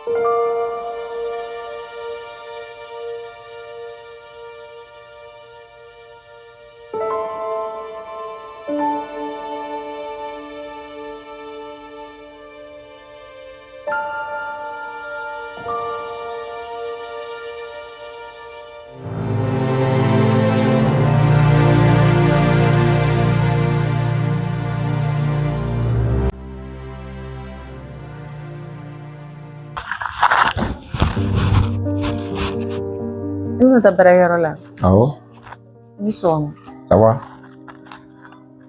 Ina ta barakɛyɔrɔ la. Awɔ. Ni sɔgɔma. Ça va?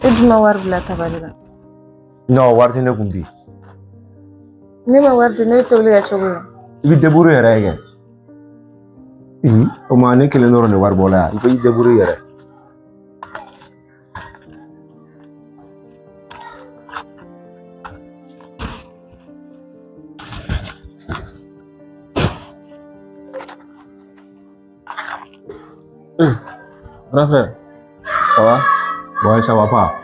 E dun ma wari bila tabali la. Non, wari tɛ ne kun bi. Ne ma wari di ne bɛ tobili kɛ cogo I di? bɛ débrouiller yɛrɛ kɛ. O ma ne kelen dɔrɔn de wari bɔla yan. I ko i débrouiller yɛrɛ. Grand frère, ça va? Ouais, ça va pas.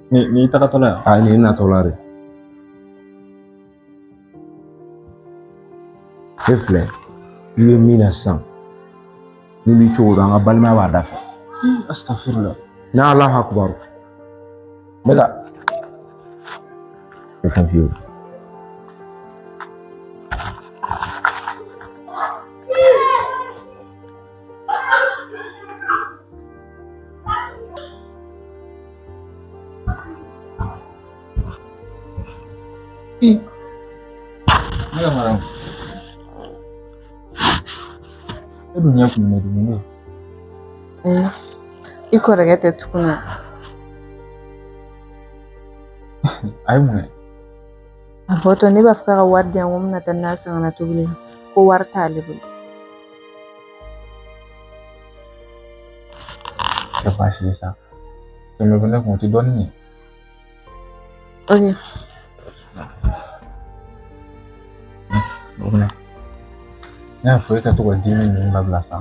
Ni tagatɔ la yan? Ah, ni natɔ la de. E filɛ, I bɛ min na sisan, ni b'i cogo dɔn an ka balimaya b'a dafa. Astagfirullah. Ni Alahu akibaru. N bɛ ka. I ka fiyewu. Ne ka mara. E dun ɲɛ kun bɛ ne dimi. I kɔrɔkɛ tɛ tuguni. A ye mun kɛ? A fɔtɔ ne b'a fɛ ka wari di yan ko n bɛna taa n'a san ka na tobili la. Ko wari t'ale bolo. Tɛ baasi ye sa. Kɛmɛ bɛ ne kun o tɛ dɔɔnin ye. Ok. O fɛnɛ. Ne y'a fɔ e ka to ka dimi ninnu labila sa.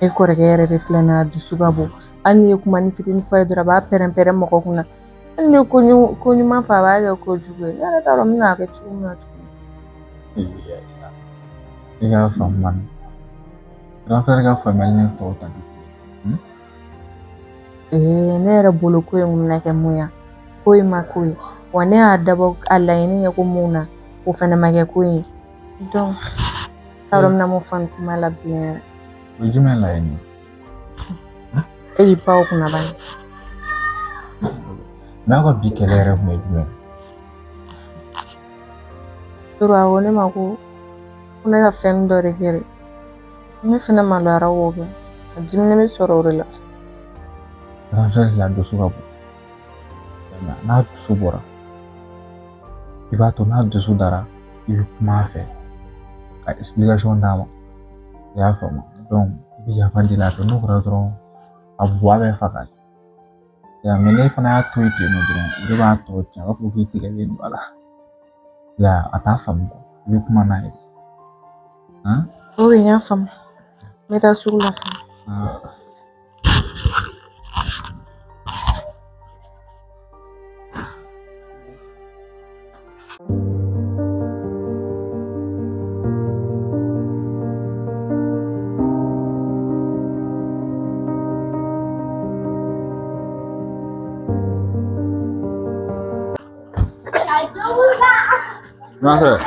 E kɔrɔkɛ yɛrɛ de filɛ n'a dusu ka bon. Hali ni ye kuma ni fitinin fɔ ye dɔrɔn a b'a pɛrɛn-pɛrɛn mɔgɔ kunna. Hali ni ye ko ɲuman fɔ a b'a kɛ kojugu ye. Ne yɛrɛ t'a dɔn n bɛna kɛ cogo min na tuguni. I k'a faamu man. Grand frère ka faamuyali ni tɔw ta tɛ. Ne yɛrɛ bolo ko in bɛna kɛ mun ya? Ko in ma ko ye. Wa ne y'a dabɔ a laɲini kɛ ko mun na o fana ma kɛ ko ye. Donc t'a dɔn n bɛna mun fɔ nin kuma la bilen yɛrɛ. O ye jumɛn laɲini? E y'i pan o kunna bani. N'a ka bi kɛlɛ yɛrɛ kun ye jumɛn? Toro a ko ne ma ko ne ka fɛn dɔ de kɛ dɛ. Ne fana maloyara o kɛ. A diminen bɛ sɔrɔ o de la. Grand frère la dusu ka bon. N'a dusu bɔra, I b'a to n'a dusu dara, I bɛ kuma a fɛ ka explication d'a ma. I y'a faamu. Donc I bɛ yafa deli a fɛ n'o kɛra dɔrɔn a buwa bɛ faga. Mais n'e fana y'a to yen ten nɔ dɔrɔn o de b'a tɔ tiɲɛ a b'a fɔ k'i tigɛlen don a la. Ya a t'a faamu I bɛ kuma n'a ye. Ok, n y'a faamu. N bɛ taa sugu la. Grand frère,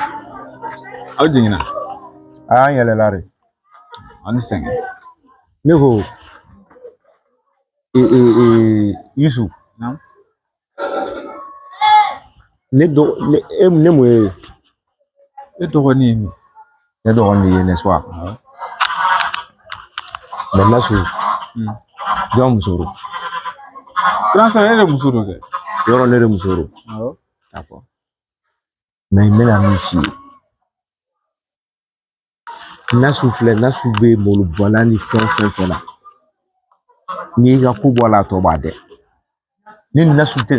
aw jiginna? A y'an yɛlɛla de. Aw ni sɛgɛn. Ne ko Yusu. Ne mun ye? E dɔgɔnin ye min? Ne dɔgɔnin ye n'est-ce pas? Mais Nasu, jɔn muso don? Grand frère e de muso don kɛ? Yɔrɔ ne de muso don. Awɔ. D'accord. Mais n bɛna min f'i ye. Nasu filɛ, Nasu bɛ molobɔla ni fɛn fɛn na. N'i y'i ka ko bɔ a la a tɔ b'a dɛ. Ni Nasu tɛ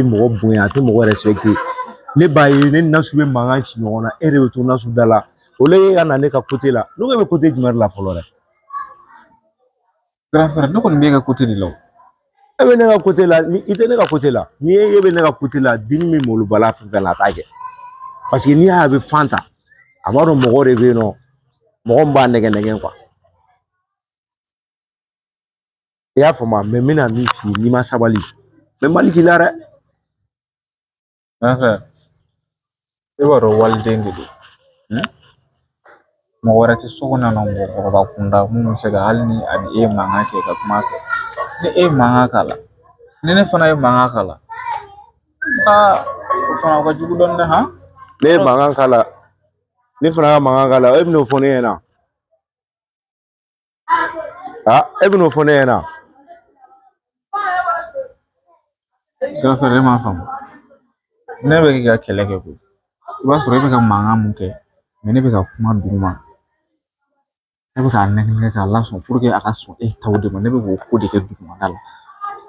mɔgɔ bonya, a tɛ mɔgɔ respecter. Ne b'a ye ne ni Nasu bɛ mankan ci ɲɔgɔn na, e de bɛ to Nasu da la. O la e ka na ne ka côté la. Ne ko e bɛ côté jumɛn de la fɔlɔ dɛ? Grand frère ne kɔni b'e ka côté de la o. e bɛ ne ka côté la ni i tɛ ne ka côté la ni e bɛ ne ka côté la dimi min m'olu bala fɛn fɛn na a t'a kɛ parce que n'i y'a bɛ fan ta a b'a dɔn mɔgɔ de bɛ yen nɔ mɔgɔ min b'a nɛgɛ nɛgɛ i y'a faamu mɛ n bɛna min f'i ye n'i ma sabali n bɛ mali k'i la dɛ. E b'a dɔn waliden de don mɔgɔ wɛrɛ tɛ so kɔnɔ mɔgɔkɔrɔba kunda mun bɛ se ka hali ni a ni e mankan kɛ ka kuma fɛ ni e mankan k'a la ni ne fana ye mankan k'a la o fana o ka jugu dɔɔni dɛ han. Ne ye mankan k'a la ne fana ka mankan k'a la e bɛn'o fɔ ne ɲɛna e bɛn'o fɔ ne ɲɛna. Gafere e m'a faamu ne bɛ k'i ka kɛlɛ kɛ koyi i b'a sɔrɔ e bɛ ka mankan mun kɛ mɛ ne bɛ ka kuma duguma ne bɛ k'a nɛgɛ nɛgɛ k'a lasɔn a ka sɔn e taw de ma ne bɛ k'o ko de kɛ dugumana la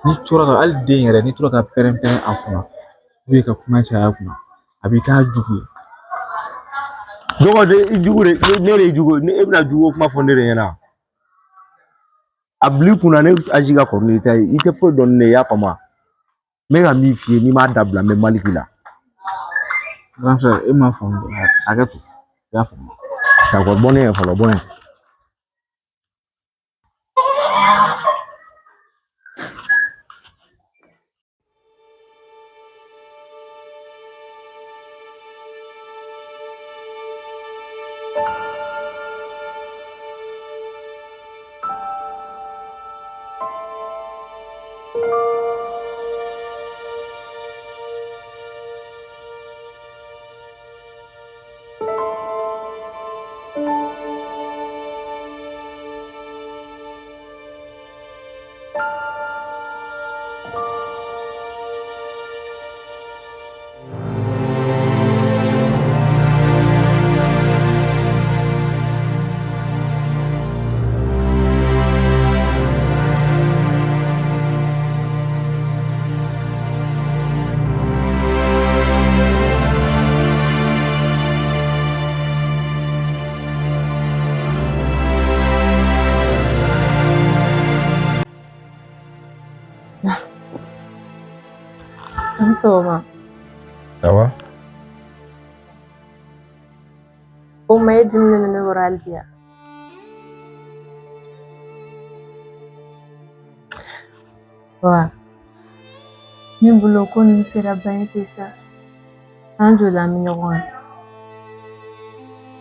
ni tora ka hali den yɛrɛ n'i tora ka pɛrɛn pɛrɛn a kunna ka kuma caya a kunna a b'i k'a jugu ye. Dɔgɔ de i jugu de ne de jugu ni e bɛna jugu kuma fɔ ne de ɲɛna a bil'i kunna ne aji ka kɔrɔ ni ta ye i tɛ foyi dɔn ne i y'a faamu n bɛ ka min f'i ye n'i m'a dabila n bɛ mali k'i la. E m'a faamu hakɛ to i y'a faamu. D'accord bɔ ne ɲɛ fɔlɔ bɔ yen. Soma. Ça va? O ma e dimine ne wara albiya. Wa. Min bolo ko ni sera ban te sa. An jo la mi ɲɔgɔn.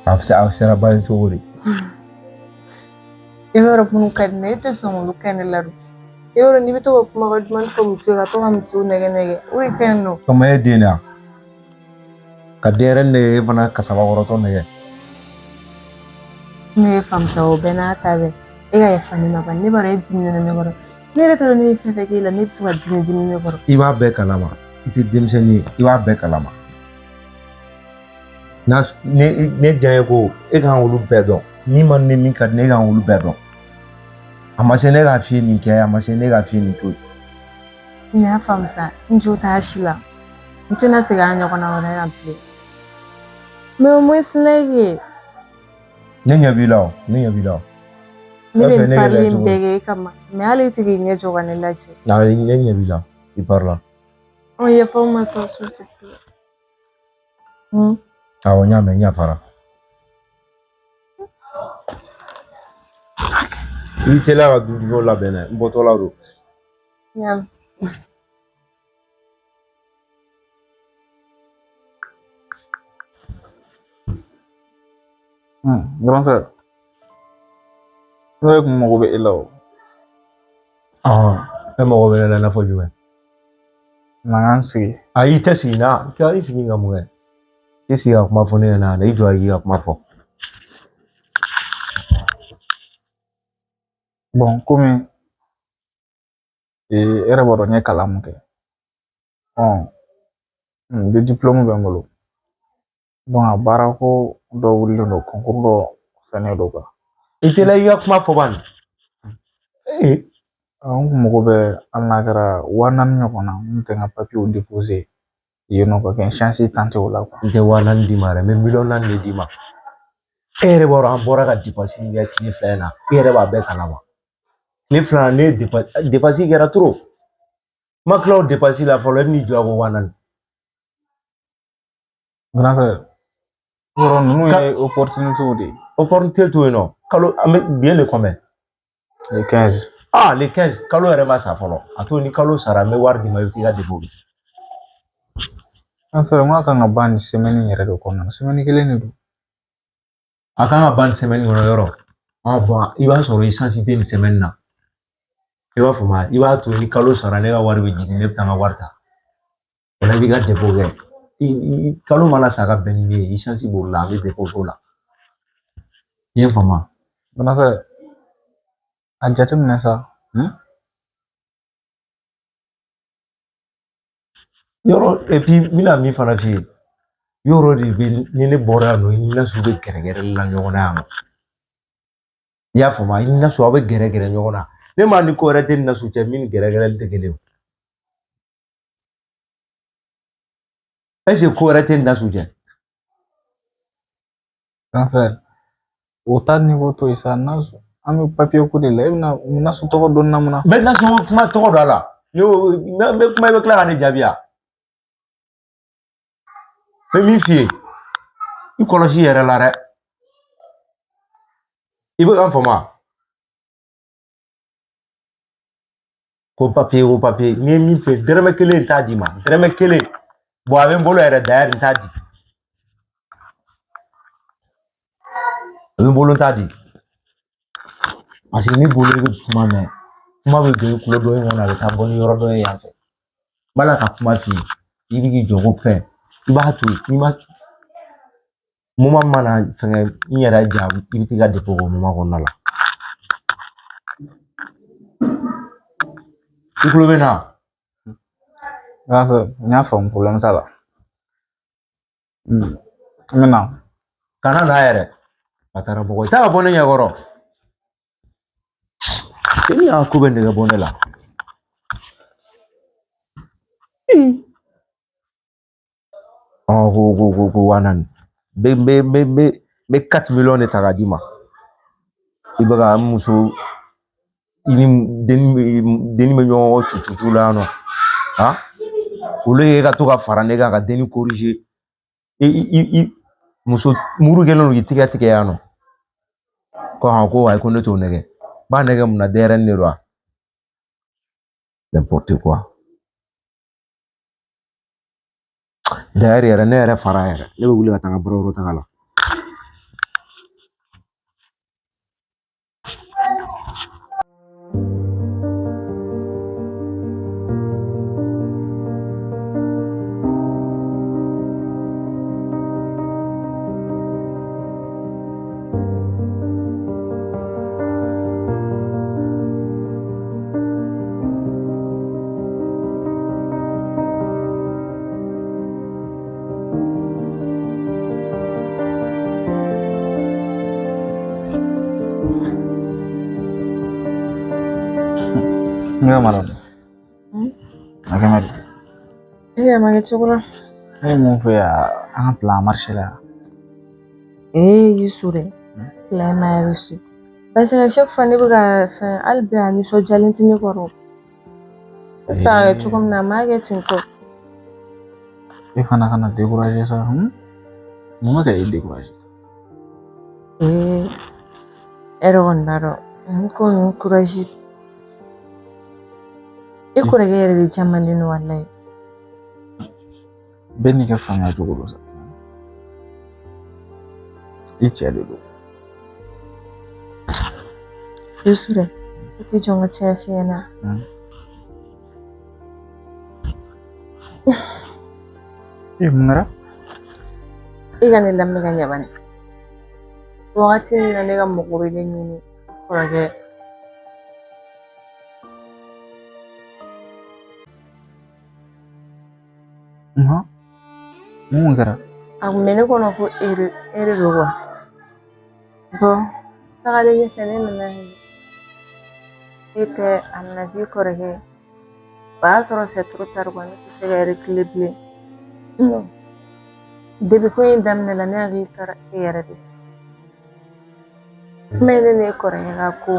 A sera ban cogo di? E bɛ yɔrɔ minnu ka di ne e tɛ sɔn olu ka ne ladon. E yɔrɔ n'i bɛ to ka kuma ka duman fɔ muso ka to ka muso nɛgɛ nɛgɛ o ye fɛn nɔ. Kama e den na ka den nɛgɛ e fana kasaba kɔrɔtɔ nɛgɛ. Ne ye famusa o bɛɛ n'a ta bɛɛ e ka yafa ne ma ne b'a dɔn e dimina ne kɔrɔ ne yɛrɛ t'a dɔn ne ye fɛn fɛn k'e la ne bɛ to ka dimi ne kɔrɔ. I b'a bɛɛ kalama i tɛ denmisɛnnin ye i b'a bɛɛ kalama ne diya ye ko e kan olu bɛɛ dɔn ni ma ne min ka di ne kan olu bɛɛ dɔn a ma se ne k'a f'i ye nin kɛ a ma se ne k'a f'i ye nin to ye. N y'a faamusa n jo t'a si la n tɛna segin a ɲɔgɔnna wɛrɛ kan bilen mais au moins ne ye. Ne ɲɛ b'i la o ne ɲɛ b'i la o. Ne bɛ nin parili in bɛɛ kɛ e kama mais hali e tɛ k'i ɲɛ jɔ ka ne lajɛ. Ne ɲɛ b'i la i parla. Yafa n ma sa s'il te plaît. Awɔ n y'a mɛn n yafara. I teliya ka dutigiw labɛn dɛ n bɔtɔla don. Grand frère ne kun mago bɛ e la o. E mago bɛ ne la i n'a fɔ jumɛn? N'an sigi. Ayi i tɛ sigi na i sigi ka mun kɛ? I sigi ka kuma fɔ ne ɲɛna i jɔ i ka kuma fɔ. Bon komi e yɛrɛ b'a dɔn n ye kalan mun kɛ de diplôme bɛ n bolo a baara ko dɔ wulilen don concours dɔ fɛnnen don kan. I teliya i ka kuma fɔ bani. n kun mago bɛ hali n'a kɛra 4000 ɲɔgɔn na n tɛ n ka papiyew déposer yen nɔ ka kɛ chance tenter o la. N tɛ 4000 d'i ma dɛ n bɛ 1000000 de d'i ma. E yɛrɛ b'a dɔn an bɔra ka dépense min kɛ tile fila in na e yɛrɛ b'a bɛɛ kalama. Tile fila ne dépense kɛra trop. ma tila o dépense la fɔlɔ e bɛ n'i jɔ a ko 400. Grand frère. Yɔrɔ ninnu ye opportunité de ye. Opportunité to yen nɔ kalo an bɛ bien le combien? Le 15. Ah le 15 kalo yɛrɛ ma sa fɔlɔ a to ni kalo sara n bɛ wari d'i ma i bɛ t'i ka dépôt kɛ. Grand frère n k'a kan ka ban nin semaine yɛrɛ de kɔnɔna na semaine kelen de don. A kan ka ban nin semaine kɔnɔ yɔrɔ bon i b'a sɔrɔ essence tɛ nin semaine na i b'a faamu i b'a to ni kalo sara ne ka wari bɛ jigin ne bɛ taa n ka wari ta o la i b'i ka dépôt kɛ kalo mana sa ka bɛn ni min ye essence b'o la an bɛ dépôt k'o la i ye n faamu. Grand frère a jateminɛ sa. Yɔrɔ et puis n bɛna min fana f'i ye yɔrɔ de bɛ ni ne bɔra yan nɔ i ni Nasu bɛ gɛrɛgɛrɛ la ɲɔgɔn na yan nɔ i y'a faamu i ni Nasu aw bɛ gɛrɛgɛrɛ ɲɔgɔn na ne m'a ni ko wɛrɛ tɛ ni Nasu cɛ min ni gɛrɛgɛrɛli tɛ kelen o est-ce que ko wɛrɛ tɛ ni Nasu cɛ. Grand frère o ta niveau to yen sa Nasu an bɛ papier ko de la e bɛna Nasu tɔgɔ dɔn na mun na. Mɛ Nasu kuma tɔgɔ dɔ a la n bɛ kuma i bɛ tila ka ne jaabi wa. N bɛ min f'i ye i kɔlɔsi i yɛrɛ la dɛ i bɛ ka faamu wa. Ko papier n'i ye min fɛ dɛrɛmɛ kelen t'a di ma dɛrɛmɛ kelen bon a bɛ n bolo yɛrɛ d'ailleurs n t'a di a bɛ n bolo n t'a di parce que ne bolo i bɛ kuma mɛn kuma bɛ don i kulo dɔ in kɔnɔ a bɛ taa bɔ ni yɔrɔ dɔ ye yan fɛ n b'a la ka kuma f'i ye i bɛ k'i jɔ ko fɛn i b'a to yen n'i ma moment mana fɛngɛ n yɛrɛ ja i bɛ t'i ka dépôt kɛ o moment kɔnɔna la i kulo bɛ na. Grand frère n y'a faamu problème t'a la. N bɛ na. Kana na yɛrɛ a taara bɔgɔ i t'a ka bɔ ne ɲɛkɔrɔ e ni y'a ko bɛ nɛgɛ bɔ ne la. Ko 100 n bɛ 4 millions de ta k'a d'i ma i bɛ ka n muso i ni denni bɛ ɲɔgɔn kɔ cucu la yan nɔ olu ye ka to ka fara ne kan ka denni corriger i muso muru kɛlen don k'i tigɛ tigɛ yan nɔ ko ayi ko ne t'o nɛgɛ n b'a nɛgɛ mun na denyɛrɛnin de don wa n'importe quoi d'ailleurs yɛrɛ ne yɛrɛ fara yɛrɛ ne bɛ wuli ka taa n ka baarayɔrɔ taga la. Nggak malam. Agak Iya, makanya coba lah. mau ya ang pelamar sila. Yesu dɛ filanan reçu parce que chaque fois ne bɛ ka fɛn hali bi a nisɔndiyalen tɛ ne kɔrɔ ne bɛ fɛ ka kɛ cogo min na a m'a kɛ ten tɔ. E fana kana décourager sa. Mun bɛ ka e décourager? E yɛrɛ kɔni b'a dɔn n ko nin courage e kɔrɔkɛ yɛrɛ de caman di ne walayi. Bɛɛ n'i ka faamuya cogo don sa. I cɛ de don. Yesu dɛ e tɛ jɔn ka caya f'i ɲɛna. Mun kɛra? E ka ne lamɛn ka ɲɛ bani wagati min na ne ka mɔgɔ bɛ ne ɲini kɔrɔkɛ Mun kɛra? a kun bɛ ne kɔnɔ ko e de don wa tagalen ɲɛfɛ ne nana ye e tɛ a nana di kɔrɔkɛ o y'a sɔrɔ c'est trop tard ne tɛ se ka reculer bilen depuis ko in daminɛ la ne hakili taara e yɛrɛ de mais ne ni e kɔrɔkɛ ka ko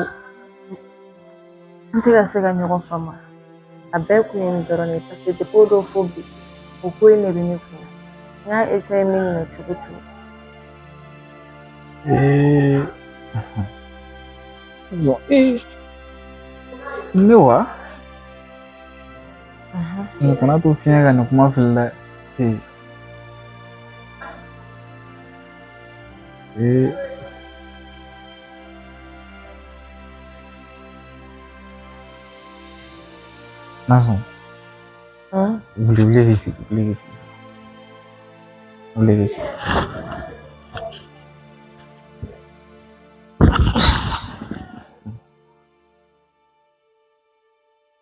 n tɛ ka se ka ɲɔgɔn faamu a bɛɛ kun ye nin dɔrɔn de ye paseke depuis o don fo bi o ko in de bɛ ne kun na n y'a essayer min minɛ cogo cogo ne wa kana to fiɲɛ ka nin kuma fili dɛ Nason wuli ke sigi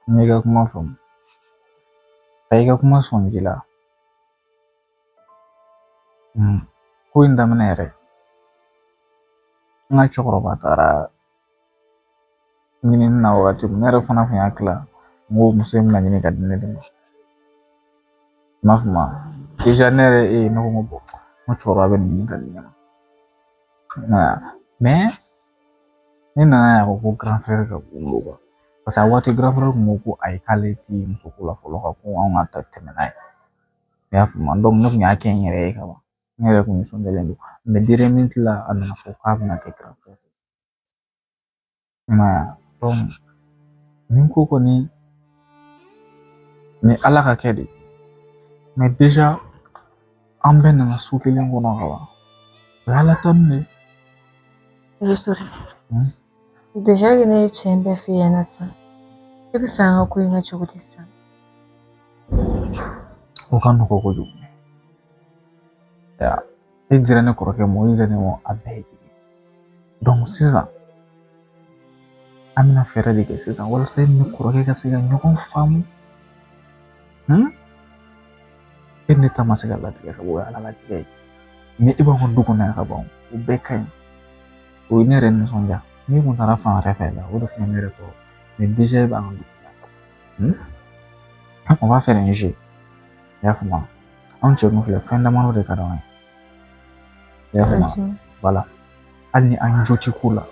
ne ka kuma faamu a y'i ka kuma sɔn ji la ko in daminɛ yɛrɛ n ka cɛkɔrɔba taara ɲinini na wagati min ne yɛrɛ fana kun y'a tila n ko muso in bɛna ɲini ka di ne de ma i m'a faamu deja ne yɛrɛ ne ko n ko cɛkɔrɔba bɛ nin ɲini ka di ne ma mais ne nana y'a ko grand frère ka wolo parce que a waati grand frère kun ko ayi k'ale ti muso ko la fɔlɔ ka ko anw ka tɛmɛ n'a ye i y'a faamu donc ne kun y'a kɛ n yɛrɛ ye ka ban ne yɛrɛ kun nisɔndiyalen don mais dernière minute la a nana fɔ k'a bɛna kɛ grand frère donc nin ko kɔni ni ala ka kɛ de mais déjà an bɛɛ nana su kelen kɔnɔ ka ban o y'ala tanu de sori déjà que ne ye tiɲɛ bɛɛ f'i ɲɛna sisan e bɛ fɛ an ka ko in kɛ cogo di sisan o ka nɔgɔ kojugu e dira ne kɔrɔkɛ ma o yɛrɛ ne ma a bɛɛ ye kelen donc sisan an bɛna fɛɛrɛ de kɛ sisan walasa e ni kɔrɔkɛ ka se ka ɲɔgɔn faamu e ne ta ma se ka latigɛ ka bɔ o ye ala latigɛ ye ni e b'a fɔ du kɔnɔ yan ka ban o bɛɛ ka ɲi o ye ne yɛrɛ nisɔndiya n'i kun taara fan wɛrɛ fɛ la o de tun bɛ ne yɛrɛ tɔɔrɔ mais déjà e b'an ka du on va faire un jeu i y'a faamu anw cɛ kun filɛ fɛn damadɔ de ka d'anw ye i y'a faamu voilà hali ni an jo ti ko la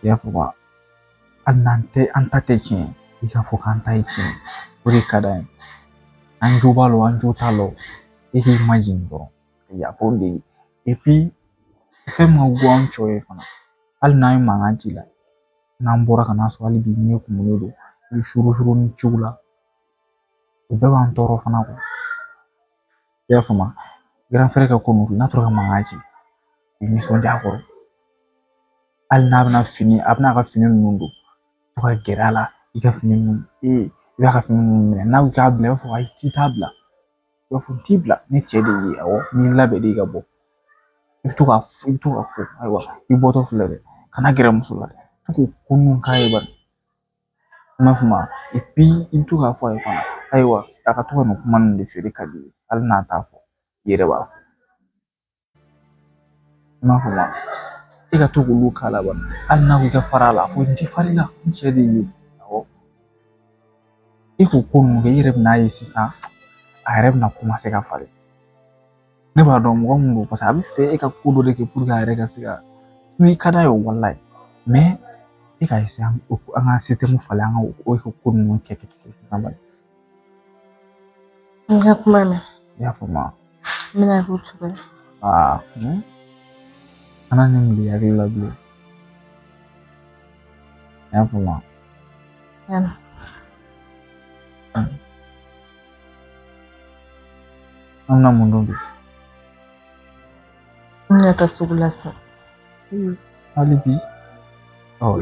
i y'a faamu hali n'an ta tɛ tiɲɛ i k'a fɔ k'an ta ye tiɲɛ o de ka d'an ye an jo b'a la an jo t'a la e k'i majigin dɔrɔn yafa de ye et puis fɛn ma go an cɛw ye fana hali n'an ye mankan ci la n'an bɔra ka n'a sɔrɔ hali bi ɲɛ kumunnen don i surusuru ni ciw la o bɛɛ b'an tɔɔrɔ fana kɔ i y'a faamu grand frère ka ko ninnu n'a tora ka mankan ci i nisɔndiya kɔrɔ hali n'a bɛna a bɛna ka fini ninnu don to ka gɛrɛ a la i ka fini ninnu i b'a ka fini ninnu minɛ n'a k'a bila i b'a fɔ ayi t'i t'a bila i b'a fɔ n t'i bila ni cɛ de ye awɔ n'i labɛn de ka bɔ i bɛ to ka fɔ ayiwa i bɔtɔ filɛ dɛ kana gɛrɛ muso la dɛ to k'o ko ninnu k'a ye bari i m'a faamu et puis i bɛ to k'a fɔ a ye fana ayiwa a ka to ka nin kuma ninnu de feere ka di hali n'a t'a fɔ i yɛrɛ b'a fɔ i m'a faamu e ka to k'olu k'a la bari hali n'a ko i ka fara a la fo n ti fari la n cɛ de ye awɔ e k'o ko ninnu kɛ i yɛrɛ bɛn'a ye sisan a yɛrɛ bɛna commencer ka falen ne b'a dɔn mɔgɔ min don parce que a bɛ fɛ e ka ko dɔ de kɛ pour que a yɛrɛ ka se ka i ka d'a ye o walayi mais e ka essayer an ka système falen an ka o ko ninnu kɛ sisan bari n ka kuma mɛn i y'a faamu n bɛna k'o cogo la kana ni mili hakili la bilen i y'a faamu an bɛna mun dɔn bi n bɛna taa sugu la sisan hali bi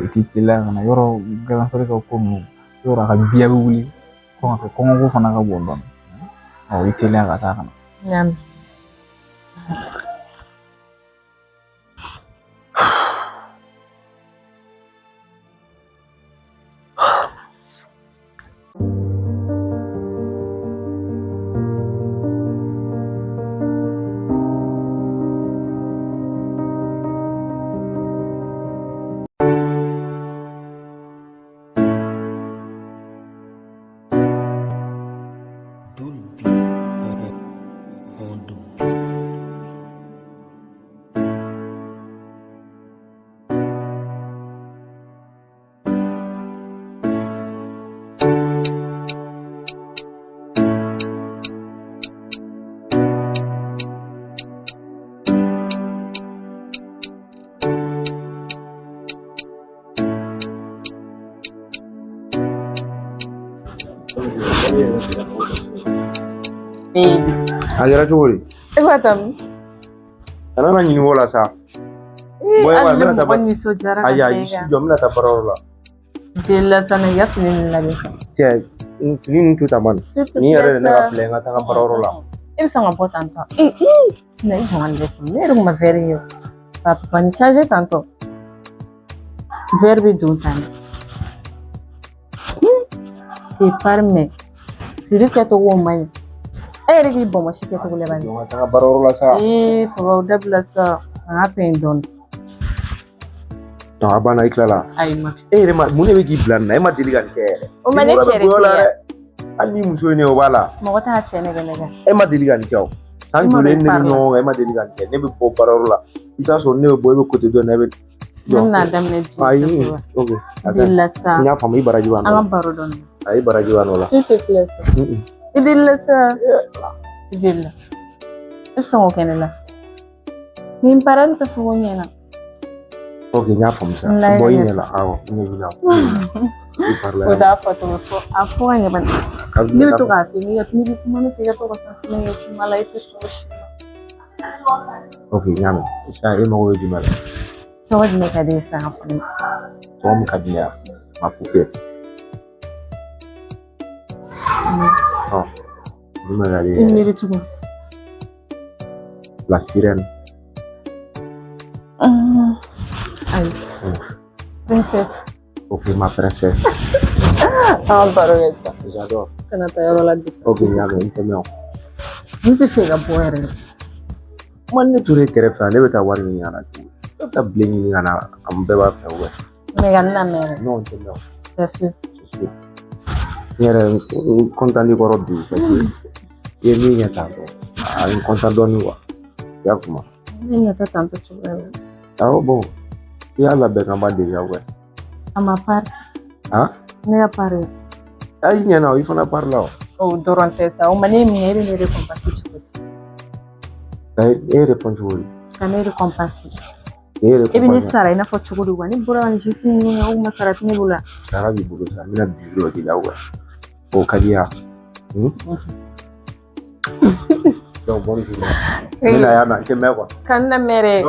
i t'i teliya ka na yɔrɔ grand frère ka ko ninnu yɔrɔ a ka biya bɛ wuli kɔngɔko fana ka bon dɔɔni i teliya ka taa ka na n y'a mɛn Do the beat on the beat. Agera chori. Ebatam. Kana na nyini wala sa. Boy wa mena ta Bani so jara. Aya isi jo mena ta barorola. Dela sana yapni la bisa. Che ni tu taman. Ni yare ne ga plenga ta barorola. Em sanga tanto. Na iwan de ne ru ma veri yo. Papa pani charge tanto. Verbi do time. E parme. Siri ke to wo mai. Eri bo ma shi ke to le bani. Jo ta barorola sa. To da blasa. Na pendon. To abana iklala. Ay ma. Ma mune be gi plan na ma diligan ke. O ma ne chere ke. Ali muso ne o bala. Mo ta chene ga nega. Ma diligan ke o. San jole ne no ma diligan ke. Ne be bo barorola. Ita so ne bo be kote do ne be. Na dam ne. Ai. Okay. Dilasa. Nya fami baraji wan. Anga baro don. Ai baraji wan wala. S'il te plaît. Dilasa. Dilla. Esa mo kenela. Min paranta fu nyena. Okay, nya fami sa. Boy ne la awo. Ne bila. O da foto fo. Afo nya ban. Ni to ka fi ni ni kuma ni figa to ka sa ni mala ite so. Okay, nya me. Isa e mo go di mala. To wadi ne ka de sa fa ni. To mo ka dia. Ma pupe. Oh. Ni mala de. Une minute tout. La sirène. Ay. Princesse. Ok, ma princesse. Ah, barulheta. J'adore. Kana tayo la di. Ok, nya me inteme. Ni te fega boere. Man ne ture kere fa ne beta wari ni ana tu. Ta blengi ni ana am be ba fa we. Me ganna mere. Non inteme. C'est sûr. Yere content di ko robbi parce que ye mi nya ta ko. Ai content doni wa. Ya kuma. Ni nya ta tanto chubere. Ah bon. Ya la be kan ba de ya we. Ama part. Ah? Ne ya pare. Ai nya na ifana parla. O durante sa o mane mi ere ne recompassi chubere. Dai e responsible. Kana recompassi. E Ebi ni sara ina fo chubere wa ni bura ni jisi ni o masara tini bula. Sara bi bulu sa mina biro di la we. O kadiya. Donc bon jour. Mina ya na ke me ko. Kana mere.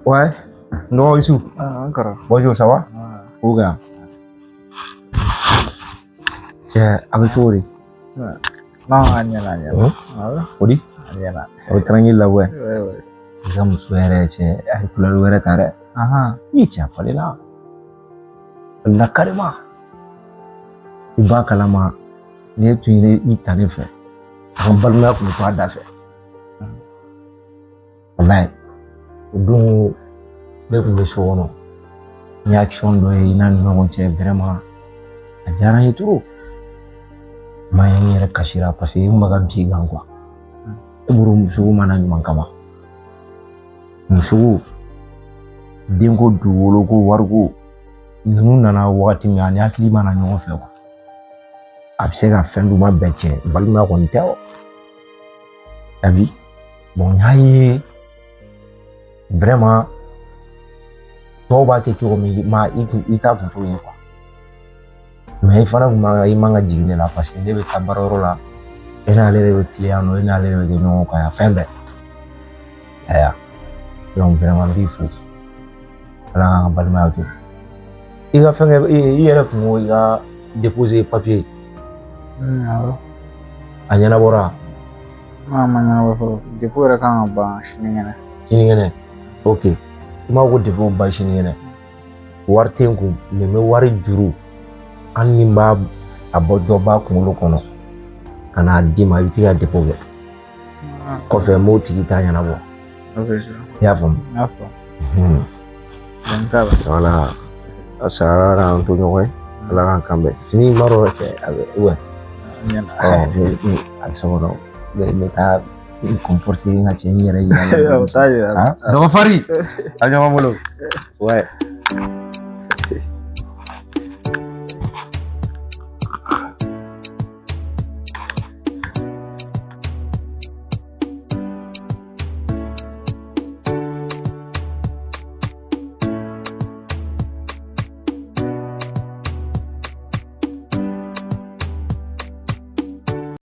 Ouais. Non, Issou. Encore. Bonjour, ça va? Où gars? C'est avec toi. Non, anyala. Odi? Anyala. O tranquille là ouais. Ouais. Exam suere che ai couleur wera tare. Aha. Ni cha pale la. La karema. Iba kalama. Ne tu ni tane fe. An balma ku to ada fe. Wallahi. Donc ne kun be shono. Ni action do ina ni ngon che vraiment. A jara ni turu. Ma yani yɛrɛ kasira parce que n bɛ ka bi gan quoi. E buru musogo mana ɲuman kama. Musogo denko dugukolo wariko ninnu nana wagati min ani hakili mana ɲɔgɔn fɛ quoi. A bɛ se ka fɛn duma bɛɛ cɛ balimaya kɔni tɛ o. Tabi bon n y'a ye vraiment tɔw b'a kɛ cogo min i t'a kun t'o ye quoi. Mais i fana i man ka jigin ne la parce que ne bɛ taa baarayɔrɔ la e n'ale de bɛ tile yan nɔ e n'ale de bɛ kɛ ɲɔgɔn kan yan fɛn bɛɛ aya donc vraiment n b'i fo ala k'an ka balimaya to i ka fɛn kɛ i yɛrɛ kun ko i ka déposer papier a ɲɛnabɔra Ma ɲɛnabɔ fɔlɔ dépôt yɛrɛ kan ka ban sinikɛnɛ sinikɛnɛ ok i m'a fɔ ko dépôt ban sinikɛnɛ wari tɛ n kun mais n bɛ wari juru hali ni n b'a a bɔ dɔ b'a kunkolo kɔnɔ ka n'a d'i ma i bɛ ti ka dépôt kɛ kɔfɛ n b'o tigi ta ɲɛnabɔ i y'a faamu voilà a sara an to ɲɔgɔn ye ala k'an kan bɛn fini ma dɔ cɛ a bɛ a sɔgɔ n bɛ taa comporter n ka cɛ n yɛrɛ yira dɔgɔ fari a ɲɔgɔn bolo